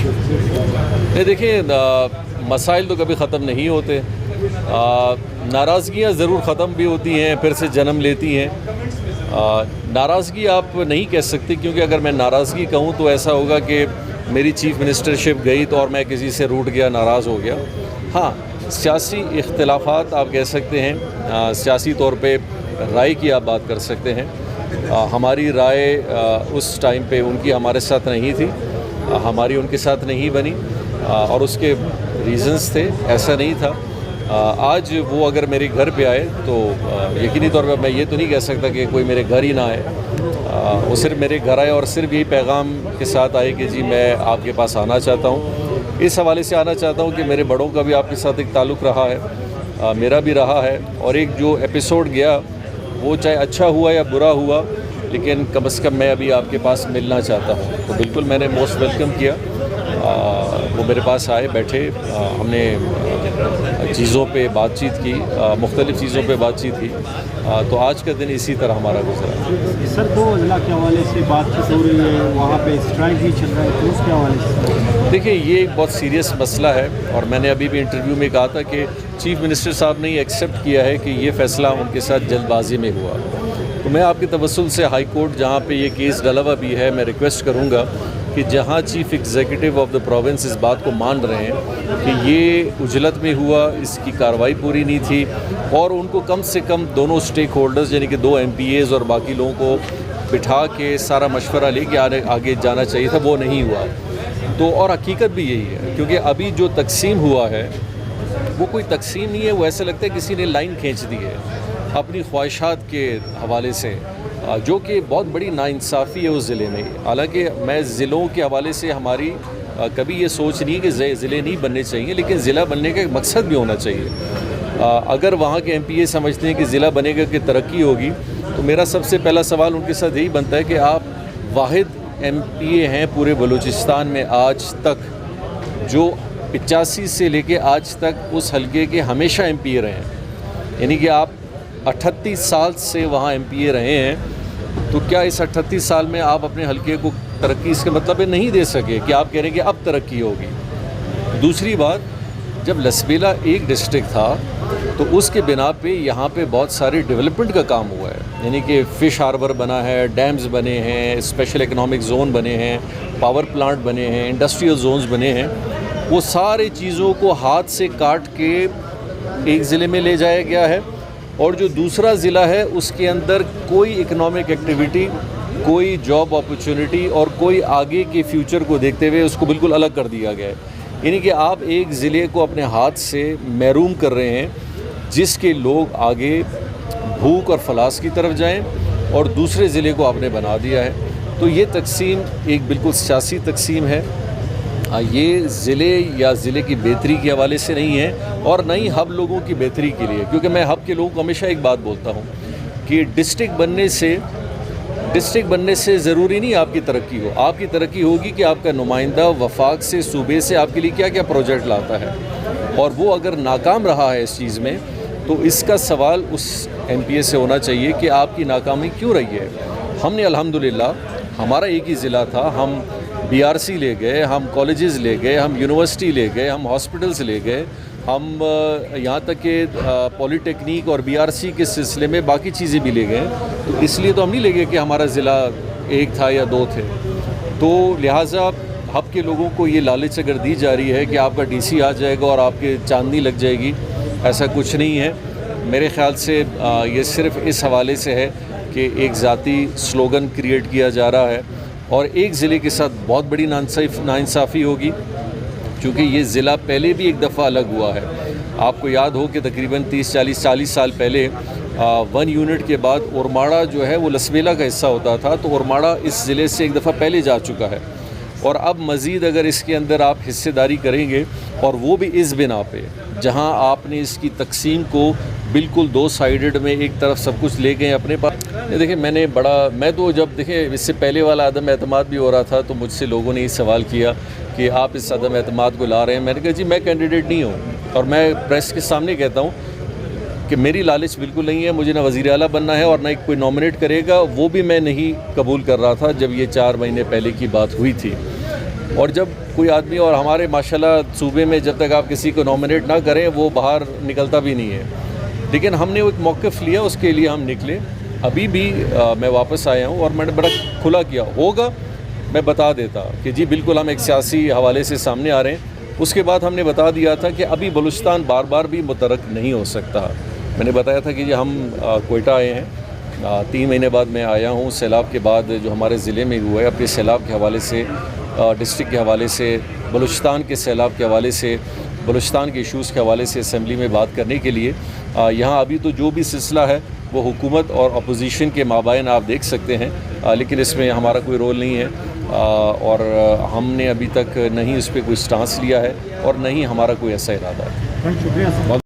نہیں دیکھیں، مسائل تو کبھی ختم نہیں ہوتے، ناراضگیاں ضرور ختم بھی ہوتی ہیں، پھر سے جنم لیتی ہیں۔ ناراضگی آپ نہیں کہہ سکتے، کیونکہ اگر میں ناراضگی کہوں تو ایسا ہوگا کہ میری چیف منسٹرشپ گئی تو اور میں کسی سے روٹھ گیا، ناراض ہو گیا۔ ہاں، سیاسی اختلافات آپ کہہ سکتے ہیں، سیاسی طور پہ رائے کی آپ بات کر سکتے ہیں۔ ہماری رائے اس ٹائم پہ ان کی ہمارے ساتھ نہیں تھی، ہماری ان کے ساتھ نہیں بنی، اور اس کے ریزنز تھے، ایسا نہیں تھا۔ آج وہ اگر میرے گھر پہ آئے تو یقینی طور پر میں یہ تو نہیں کہہ سکتا کہ کوئی میرے گھر ہی نہ آئے، وہ صرف میرے گھر آئے اور صرف یہی پیغام کے ساتھ آئے کہ جی میں آپ کے پاس آنا چاہتا ہوں۔ اس حوالے سے آنا چاہتا ہوں کہ میرے بڑوں کا بھی آپ کے ساتھ ایک تعلق رہا ہے، میرا بھی رہا ہے، اور ایک جو ایپیسوڈ گیا وہ چاہے اچھا ہوا یا برا ہوا، لیکن کم از کم میں ابھی آپ کے پاس ملنا چاہتا ہوں۔ تو بالکل میں نے موسٹ ویلکم کیا، وہ میرے پاس آئے، بیٹھے، ہم نے چیزوں پہ بات چیت کی، مختلف چیزوں پہ بات چیت کی، تو آج کا دن اسی طرح ہمارا گزرا۔ سر، 2 اضلاع کے حوالے سے بات چیت ہو رہی ہے، وہاں پہ اسٹرائک بھی چل رہا ہے، تو اس کے حوالے سے دیکھیں یہ ایک بہت سیریس مسئلہ ہے، اور میں نے ابھی بھی انٹرویو میں کہا تھا کہ چیف منسٹر صاحب نے یہ ایکسیپٹ کیا ہے کہ یہ فیصلہ ان کے ساتھ جلد بازی میں ہوا۔ تو میں آپ کے توسل سے ہائی کورٹ جہاں پہ یہ کیس ڈلا ہوا بھی ہے، میں ریکویسٹ کروں گا کہ جہاں chief executive of the province اس بات کو مان رہے ہیں کہ یہ عجلت میں ہوا، اس کی کارروائی پوری نہیں تھی، اور ان کو کم سے کم دونوں اسٹیک ہولڈرز یعنی کہ 2 MPAs اور باقی لوگوں کو بٹھا کے سارا مشورہ لے کے آگے جانا چاہیے تھا، وہ نہیں ہوا۔ تو اور حقیقت بھی یہی ہے، کیونکہ ابھی جو تقسیم ہوا ہے وہ کوئی تقسیم نہیں ہے، وہ ایسا لگتا ہے کسی نے لائن کھینچ دی ہے اپنی خواہشات کے حوالے سے، جو کہ بہت بڑی ناانصافی ہے اس ضلع میں۔ حالانکہ میں ضلعوں کے حوالے سے ہماری کبھی یہ سوچ نہیں کہ ضلع نہیں بننے چاہیے، لیکن ضلع بننے کا ایک مقصد بھی ہونا چاہیے۔ اگر وہاں کے MPA سمجھتے ہیں کہ ضلع بنے گا کہ ترقی ہوگی، تو میرا سب سے پہلا سوال ان کے ساتھ یہی بنتا ہے کہ آپ واحد MPA ہیں پورے بلوچستان میں آج تک جو 85 سے لے کے آج تک اس حلقے کے ہمیشہ MPA رہے ہیں، یعنی کہ آپ 38 سال سے وہاں MPA رہے ہیں، تو کیا اس 38 سال میں آپ اپنے حلقے کو ترقی اس کے مطلب نہیں دے سکے کہ آپ کہہ رہے ہیں کہ اب ترقی ہوگی؟ دوسری بات، جب لسبیلا ایک ڈسٹرکٹ تھا تو اس کے بنا پہ یہاں پہ بہت ساری ڈیولپمنٹ کا کام ہوا ہے، یعنی کہ فش ہاربر بنا ہے، ڈیمز بنے ہیں، اسپیشل اکنامک زون بنے ہیں، پاور پلانٹ بنے ہیں، انڈسٹریل زونز بنے ہیں۔ وہ سارے چیزوں کو ہاتھ سے کاٹ کے ایک ضلع میں لے جایا گیا ہے، اور جو دوسرا ضلع ہے اس کے اندر کوئی اکنامک ایکٹیویٹی، کوئی جاب اپرچونٹی اور کوئی آگے کے فیوچر کو دیکھتے ہوئے اس کو بالکل الگ کر دیا گیا ہے۔ یعنی کہ آپ ایک ضلع کو اپنے ہاتھ سے محروم کر رہے ہیں جس کے لوگ آگے بھوک اور فلاس کی طرف جائیں، اور دوسرے ضلع کو آپ نے بنا دیا ہے۔ تو یہ تقسیم ایک بالکل سیاسی تقسیم ہے، یہ ضلع یا ضلع کی بہتری کے حوالے سے نہیں ہے، اور نہ ہی ہب لوگوں کی بہتری کے لیے، کیونکہ میں ہب کے لوگوں کو ہمیشہ ایک بات بولتا ہوں کہ ڈسٹرکٹ بننے سے ضروری نہیں آپ کی ترقی ہو۔ آپ کی ترقی ہوگی کہ آپ کا نمائندہ وفاق سے، صوبے سے آپ کے لیے کیا کیا پروجیکٹ لاتا ہے، اور وہ اگر ناکام رہا ہے اس چیز میں تو اس کا سوال اس MPA سے ہونا چاہیے کہ آپ کی ناکامی کیوں رہی ہے۔ ہم نے الحمدللہ، ہمارا ایک ہی ضلع تھا، ہم BRC لے گئے، ہم کالجز لے گئے، ہم یونیورسٹی لے گئے، ہم ہاسپٹلز لے گئے، ہم یہاں تک کہ پولی ٹیکنیک اور BRC کے سلسلے میں باقی چیزیں بھی لے گئے۔ تو اس لیے تو ہم نہیں لے گئے کہ ہمارا ضلع ایک تھا یا 2 تھے۔ تو لہٰذا ہب کے لوگوں کو یہ لالچ اگر دی جا رہی ہے کہ آپ کا DC آ جائے گا اور آپ کے چاندنی لگ جائے گی، ایسا کچھ نہیں ہے۔ میرے خیال سے یہ صرف اس حوالے سے ہے کہ ایک ذاتی سلوگن کریٹ کیا جا رہا ہے، اور ایک ضلع کے ساتھ بہت بڑی ناانصافی ہوگی، کیونکہ یہ ضلع پہلے بھی ایک دفعہ الگ ہوا ہے۔ آپ کو یاد ہو کہ تقریباً 30-40 سال پہلے 1 یونٹ کے بعد اورماڑہ جو ہے وہ لسبیلا کا حصہ ہوتا تھا، تو اورماڑہ اس ضلع سے ایک دفعہ پہلے جا چکا ہے، اور اب مزید اگر اس کے اندر آپ حصے داری کریں گے، اور وہ بھی اس بنا پہ جہاں آپ نے اس کی تقسیم کو بالکل 2 سائیڈڈ میں ایک طرف سب کچھ لے گئے اپنے پاس۔ دیکھیں میں تو جب دیکھیں اس سے پہلے والا عدم اعتماد بھی ہو رہا تھا تو مجھ سے لوگوں نے یہ سوال کیا کہ آپ اس عدم اعتماد کو لا رہے ہیں۔ میں نے کہا جی میں کینڈیڈیٹ نہیں ہوں، اور میں پریس کے سامنے کہتا ہوں کہ میری لالچ بالکل نہیں ہے، مجھے نہ وزیر اعلیٰ بننا ہے اور نہ کوئی نامنیٹ کرے گا، وہ بھی میں نہیں قبول کر رہا تھا جب یہ 4 مہینے پہلے کی بات ہوئی تھی۔ اور جب کوئی آدمی اور ہمارے ماشاءاللہ صوبے میں جب تک آپ کسی کو نامنیٹ نہ کریں وہ باہر نکلتا بھی نہیں ہے، لیکن ہم نے ایک موقف لیا، اس کے لیے ہم نکلے۔ ابھی بھی میں واپس آیا ہوں اور میں نے بڑا کھلا کیا ہوگا، میں بتا دیتا کہ جی بالکل ہم ایک سیاسی حوالے سے سامنے آ رہے ہیں۔ اس کے بعد ہم نے بتا دیا تھا کہ ابھی بلوچستان بار بار بھی مترک نہیں ہو سکتا۔ میں نے بتایا تھا کہ جی ہم کوئٹہ آئے ہیں، 3 مہینے بعد میں آیا ہوں، سیلاب کے بعد جو ہمارے ضلع میں ہوا ہے، اپنے سیلاب کے حوالے سے، ڈسٹرکٹ کے حوالے سے، بلوچستان کے سیلاب کے حوالے سے، بلوچستان کے ایشوز کے حوالے سے اسمبلی میں بات کرنے کے لیے یہاں ابھی تو جو بھی سلسلہ ہے وہ حکومت اور اپوزیشن کے مابین آپ دیکھ سکتے ہیں، لیکن اس میں ہمارا کوئی رول نہیں ہے، اور ہم نے ابھی تک نہیں اس پہ کوئی سٹانس لیا ہے اور نہیں ہمارا کوئی ایسا ارادہ ہے۔ شکریہ سر۔